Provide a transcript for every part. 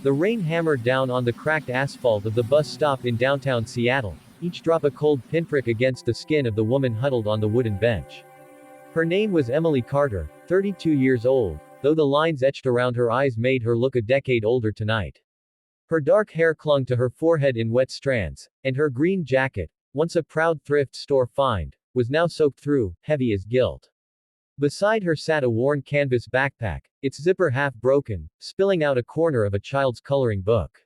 The rain hammered down on the cracked asphalt of the bus stop in downtown Seattle, each drop a cold pinprick against the skin of the woman huddled on the wooden bench. Her name was Emily Carter, 32 years old, though the lines etched around her eyes made her look a decade older tonight. Her dark hair clung to her forehead in wet strands, and her green jacket, once a proud thrift store find, was now soaked through, heavy as guilt. Beside her sat a worn canvas backpack, its zipper half broken, spilling out a corner of a child's coloring book.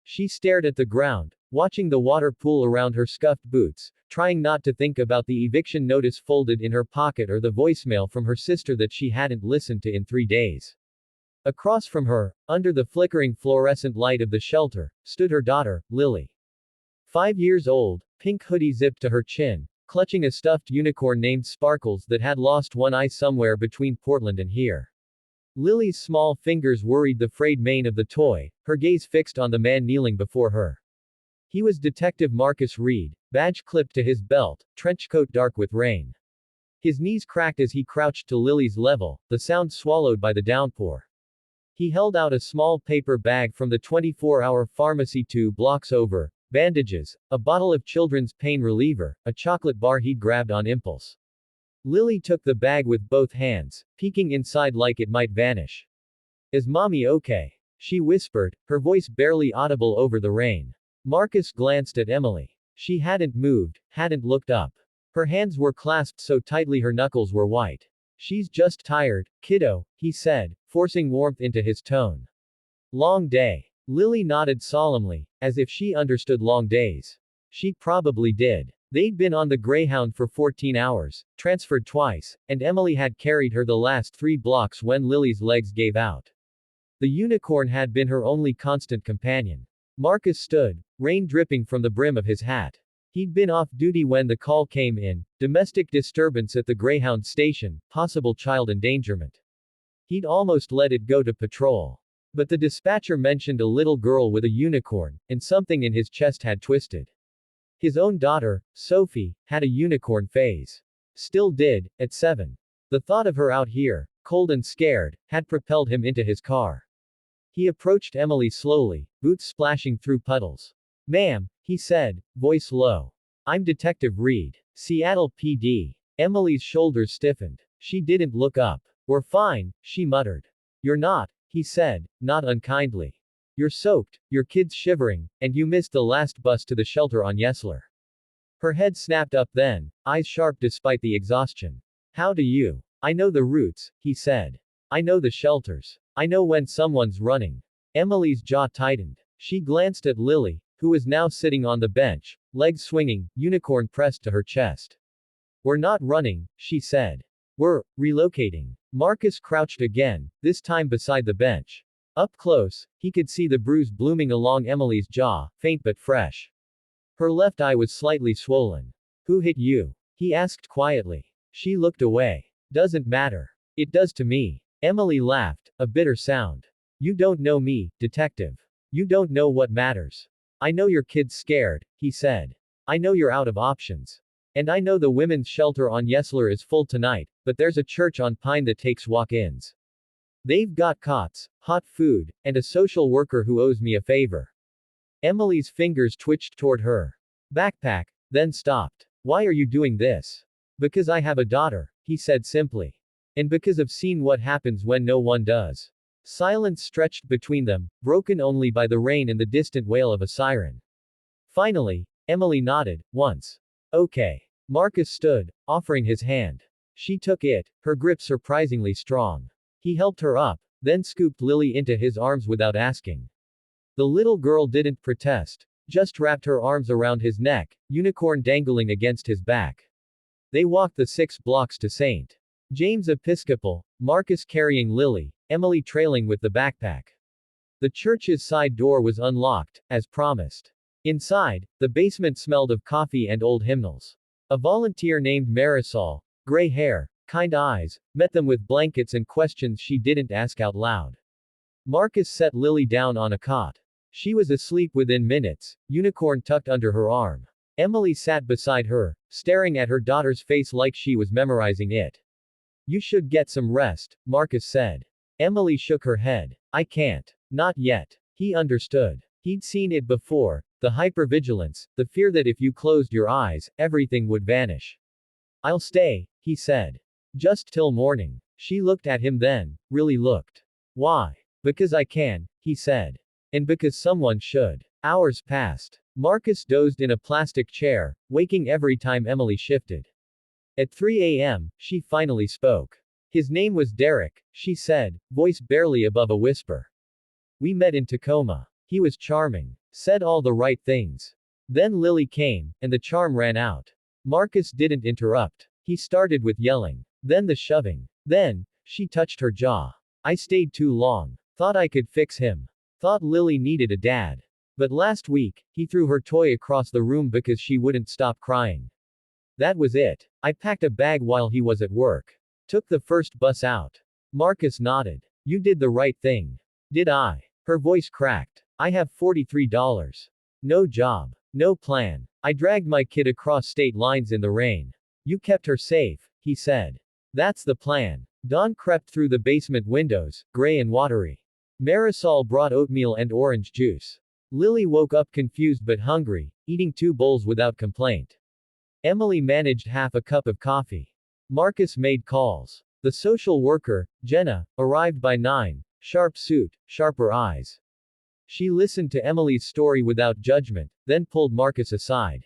She stared at the ground, watching the water pool around her scuffed boots, trying not to think about the eviction notice folded in her pocket or the voicemail from her sister that she hadn't listened to in 3 days. Across from her, under the flickering fluorescent light of the shelter, stood her daughter, Lily. 5 years old, pink hoodie zipped to her chin, clutching a stuffed unicorn named Sparkles that had lost one eye somewhere between Portland and here. Lily's small fingers worried the frayed mane of the toy, her gaze fixed on the man kneeling before her. He was Detective Marcus Reed, badge clipped to his belt, trench coat dark with rain. His knees cracked as he crouched to Lily's level, the sound swallowed by the downpour. He held out a small paper bag from the 24-hour pharmacy 2 blocks over, bandages, a bottle of children's pain reliever, a chocolate bar he'd grabbed on impulse. Lily took the bag with both hands, peeking inside like it might vanish. Is mommy okay? She whispered, her voice barely audible over the rain. Marcus glanced at Emily. She hadn't moved, hadn't looked up. Her hands were clasped so tightly her knuckles were white. She's just tired, kiddo, he said, forcing warmth into his tone. Long day. Lily nodded solemnly, as if she understood long days. She probably did. They'd been on the Greyhound for 14 hours, transferred twice, and Emily had carried her the last 3 blocks when Lily's legs gave out. The unicorn had been her only constant companion. Marcus stood, rain dripping from the brim of his hat. He'd been off duty when the call came in, domestic disturbance at the Greyhound station, possible child endangerment. He'd almost let it go to patrol. But the dispatcher mentioned a little girl with a unicorn, and something in his chest had twisted. His own daughter, Sophie, had a unicorn phase. Still did, at 7. The thought of her out here, cold and scared, had propelled him into his car. He approached Emily slowly, boots splashing through puddles. Ma'am, he said, voice low. I'm Detective Reed, Seattle PD. Emily's shoulders stiffened. She didn't look up. We're fine, she muttered. You're not, he said, not unkindly. You're soaked, your kid's shivering, and you missed the last bus to the shelter on Yesler. Her head snapped up then, eyes sharp despite the exhaustion. How do you? I know the routes, he said. I know the shelters. I know when someone's running. Emily's jaw tightened. She glanced at Lily, who was now sitting on the bench, legs swinging, unicorn pressed to her chest. We're not running, she said. We're relocating. Marcus crouched again, this time beside the bench. Up close, he could see the bruise blooming along Emily's jaw, faint but fresh. Her left eye was slightly swollen. Who hit you? He asked quietly. She looked away. Doesn't matter. It does to me. Emily laughed, a bitter sound. You don't know me, detective. You don't know what matters. I know your kid's scared, he said. I know you're out of options. And I know the women's shelter on Yesler is full tonight, but there's a church on Pine that takes walk-ins. They've got cots, hot food, and a social worker who owes me a favor. Emily's fingers twitched toward her backpack, then stopped. Why are you doing this? Because I have a daughter, he said simply. And because I've seen what happens when no one does. Silence stretched between them, broken only by the rain and the distant wail of a siren. Finally, Emily nodded, once. Okay. Marcus stood, offering his hand. She took it, her grip surprisingly strong. He helped her up, then scooped Lily into his arms without asking. The little girl didn't protest, just wrapped her arms around his neck, unicorn dangling against his back. They walked the 6 blocks to St. James Episcopal, Marcus carrying Lily, Emily trailing with the backpack. The church's side door was unlocked, as promised. Inside, the basement smelled of coffee and old hymnals. A volunteer named Marisol, gray hair, kind eyes, met them with blankets and questions she didn't ask out loud. Marcus set Lily down on a cot. She was asleep within minutes, unicorn tucked under her arm. Emily sat beside her, staring at her daughter's face like she was memorizing it. You should get some rest, Marcus said. Emily shook her head. I can't. Not yet. He understood. He'd seen it before, the hypervigilance, the fear that if you closed your eyes, everything would vanish. I'll stay, he said. Just till morning. She looked at him then, really looked. Why? Because I can, he said. And because someone should. Hours passed. Marcus dozed in a plastic chair, waking every time Emily shifted. At 3 a.m., she finally spoke. His name was Derek, she said, voice barely above a whisper. We met in Tacoma. He was charming. Said all the right things. Then Lily came, and the charm ran out. Marcus didn't interrupt. He started with yelling. Then the shoving. Then, she touched her jaw. I stayed too long. Thought I could fix him. Thought Lily needed a dad. But last week, he threw her toy across the room because she wouldn't stop crying. That was it. I packed a bag while he was at work. Took the first bus out. Marcus nodded. You did the right thing. Did I? Her voice cracked. I have $43. No job. No plan. I dragged my kid across state lines in the rain. You kept her safe, he said. That's the plan. Dawn crept through the basement windows, gray and watery. Marisol brought oatmeal and orange juice. Lily woke up confused but hungry, eating 2 bowls without complaint. Emily managed half a cup of coffee. Marcus made calls. The social worker, Jenna, arrived by 9, sharp suit, sharper eyes. She listened to Emily's story without judgment, then pulled Marcus aside.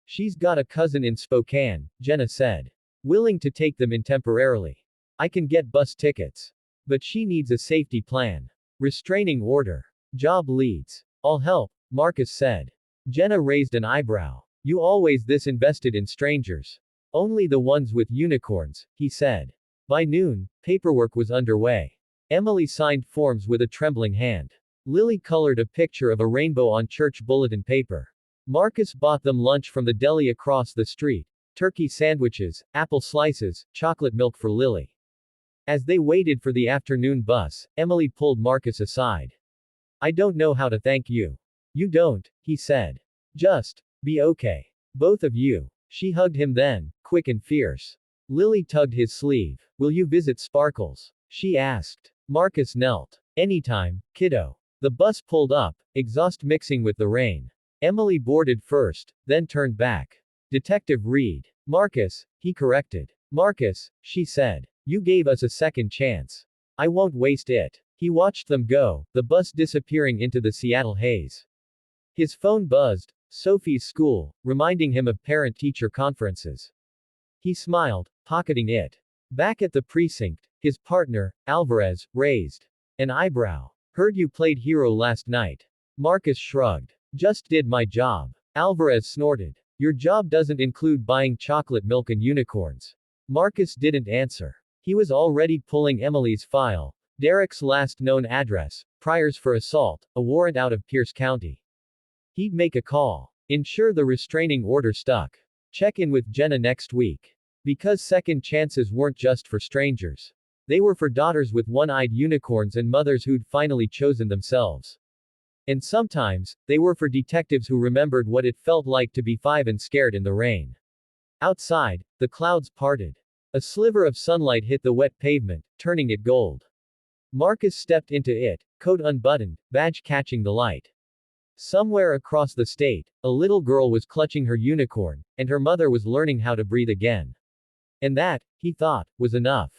She's got a cousin in Spokane, Jenna said. Willing to take them in temporarily. I can get bus tickets. But she needs a safety plan. Restraining order. Job leads. I'll help, Marcus said. Jenna raised an eyebrow. You always this invested in strangers. Only the ones with unicorns, he said. By noon, paperwork was underway. Emily signed forms with a trembling hand. Lily colored a picture of a rainbow on church bulletin paper. Marcus bought them lunch from the deli across the street. Turkey sandwiches, apple slices, chocolate milk for Lily. As they waited for the afternoon bus, Emily pulled Marcus aside. I don't know how to thank you. You don't, he said. Just be okay. Both of you. She hugged him then, quick and fierce. Lily tugged his sleeve. Will you visit Sparkles? She asked. Marcus knelt. Anytime, kiddo. The bus pulled up, exhaust mixing with the rain. Emily boarded first, then turned back. Detective Reed. Marcus, he corrected. Marcus, she said. You gave us a second chance. I won't waste it. He watched them go, the bus disappearing into the Seattle haze. His phone buzzed, Sophie's school, reminding him of parent-teacher conferences. He smiled, pocketing it. Back at the precinct, his partner, Alvarez, raised an eyebrow. Heard you played hero last night. Marcus shrugged. Just did my job. Alvarez snorted. Your job doesn't include buying chocolate milk and unicorns. Marcus didn't answer. He was already pulling Emily's file. Derek's last known address, priors for assault, a warrant out of Pierce County. He'd make a call. Ensure the restraining order stuck. Check in with Jenna next week. Because second chances weren't just for strangers. They were for daughters with one-eyed unicorns and mothers who'd finally chosen themselves. And sometimes, they were for detectives who remembered what it felt like to be 5 and scared in the rain. Outside, the clouds parted. A sliver of sunlight hit the wet pavement, turning it gold. Marcus stepped into it, coat unbuttoned, badge catching the light. Somewhere across the state, a little girl was clutching her unicorn, and her mother was learning how to breathe again. And that, he thought, was enough.